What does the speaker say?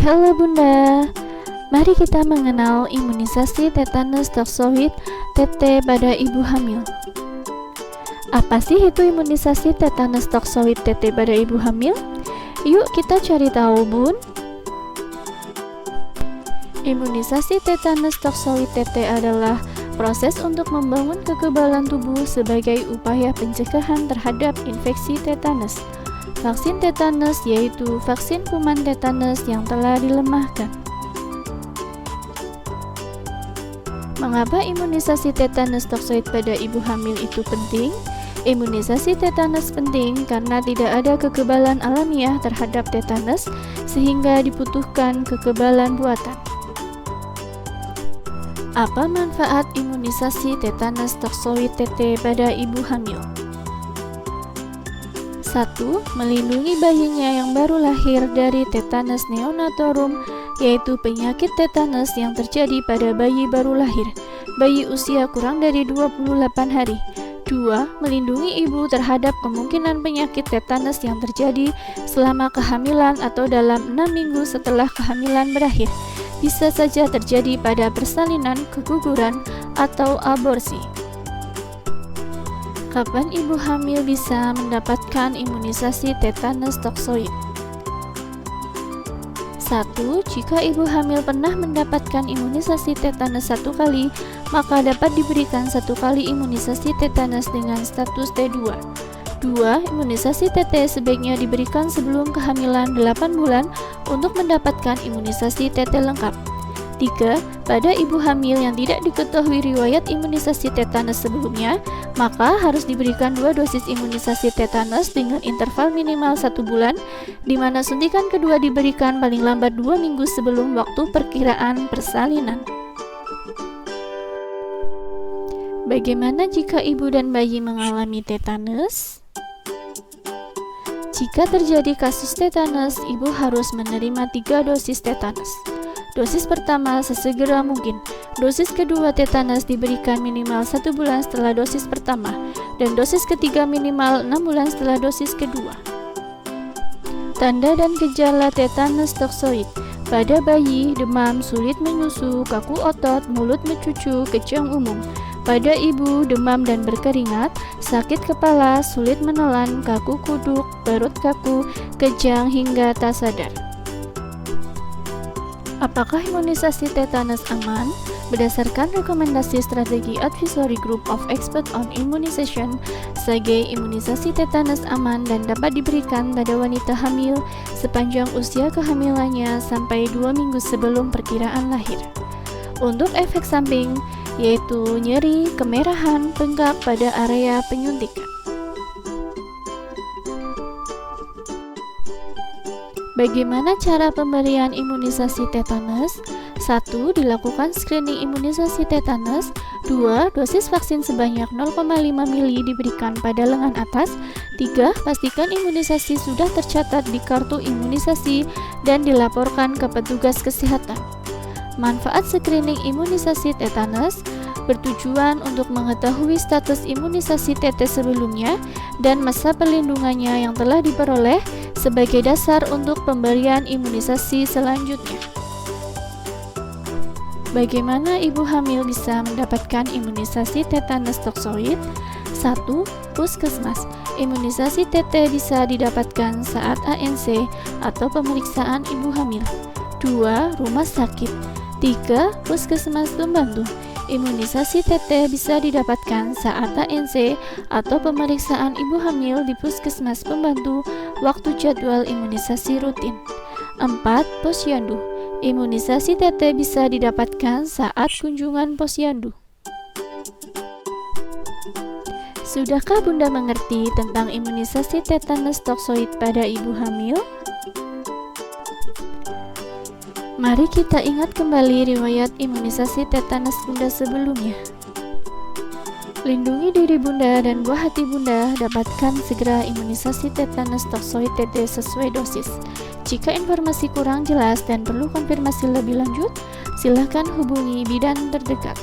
Halo Bunda, mari kita mengenal imunisasi tetanus toksoid TT pada ibu hamil. Apa sih itu imunisasi tetanus toksoid TT pada ibu hamil? Yuk kita cari tahu, Bun. Imunisasi tetanus toksoid TT adalah proses untuk membangun kekebalan tubuh sebagai upaya pencegahan terhadap infeksi tetanus. Vaksin tetanus yaitu vaksin kuman tetanus yang telah dilemahkan. Mengapa imunisasi tetanus toksoid pada ibu hamil itu penting? Imunisasi tetanus penting karena tidak ada kekebalan alamiah terhadap tetanus sehingga dibutuhkan kekebalan buatan. Apa manfaat imunisasi tetanus toksoid TT pada ibu hamil? 1. Melindungi bayinya yang baru lahir dari tetanus neonatorum, yaitu penyakit tetanus yang terjadi pada bayi baru lahir, bayi usia kurang dari 28 hari. 2. Melindungi ibu terhadap kemungkinan penyakit tetanus yang terjadi selama kehamilan atau dalam 6 minggu setelah kehamilan berakhir. Bisa saja terjadi pada persalinan, keguguran, atau aborsi. Kapan ibu hamil bisa mendapatkan imunisasi tetanus toksoid? 1. Jika ibu hamil pernah mendapatkan imunisasi tetanus 1 kali, maka dapat diberikan 1 kali imunisasi tetanus dengan status T2. 2. Imunisasi TT sebaiknya diberikan sebelum kehamilan 8 bulan untuk mendapatkan imunisasi TT lengkap. 3. Pada ibu hamil yang tidak diketahui riwayat imunisasi tetanus sebelumnya, maka harus diberikan 2 dosis imunisasi tetanus dengan interval minimal 1 bulan, di mana suntikan kedua diberikan paling lambat 2 minggu sebelum waktu perkiraan persalinan. Bagaimana jika ibu dan bayi mengalami tetanus? Jika terjadi kasus tetanus, ibu harus menerima 3 dosis tetanus. Dosis pertama sesegera mungkin. Dosis kedua tetanus diberikan minimal 1 bulan setelah dosis pertama, dan dosis ketiga minimal 6 bulan setelah dosis kedua. Tanda dan gejala tetanus toksoid. Pada bayi, demam, sulit menyusu, kaku otot, mulut mencucu, kejang umum. Pada ibu, demam dan berkeringat, sakit kepala, sulit menelan, kaku kuduk, perut kaku, kejang hingga tak sadar. Apakah imunisasi tetanus aman? Berdasarkan rekomendasi strategi Advisory Group of Experts on Immunization, SAGE, imunisasi tetanus aman dan dapat diberikan pada wanita hamil sepanjang usia kehamilannya sampai 2 minggu sebelum perkiraan lahir. Untuk efek samping, yaitu nyeri, kemerahan, bengkak pada area penyuntikan. Bagaimana cara pemberian imunisasi tetanus? 1. Dilakukan screening imunisasi tetanus. 2. Dosis vaksin sebanyak 0,5 mili diberikan pada lengan atas. 3. Pastikan imunisasi sudah tercatat di kartu imunisasi dan dilaporkan ke petugas kesehatan. Manfaat screening imunisasi tetanus bertujuan untuk mengetahui status imunisasi TT sebelumnya dan masa perlindungannya yang telah diperoleh sebagai dasar untuk pemberian imunisasi selanjutnya. Bagaimana ibu hamil bisa mendapatkan imunisasi tetanus toksoid? 1. Puskesmas. Imunisasi TT bisa didapatkan saat ANC atau pemeriksaan ibu hamil. 2. Rumah sakit. 3. Puskesmas pembantu. Imunisasi TT bisa didapatkan saat ANC atau pemeriksaan ibu hamil di puskesmas pembantu waktu jadwal imunisasi rutin. 4. Posyandu. Imunisasi TT bisa didapatkan saat kunjungan posyandu. Sudahkah Bunda mengerti tentang imunisasi tetanus toksoid pada ibu hamil? Mari kita ingat kembali riwayat imunisasi tetanus Bunda sebelumnya. Lindungi diri Bunda dan buah hati Bunda, dapatkan segera imunisasi tetanus toksoid TT sesuai dosis. Jika informasi kurang jelas dan perlu konfirmasi lebih lanjut, silakan hubungi bidan terdekat.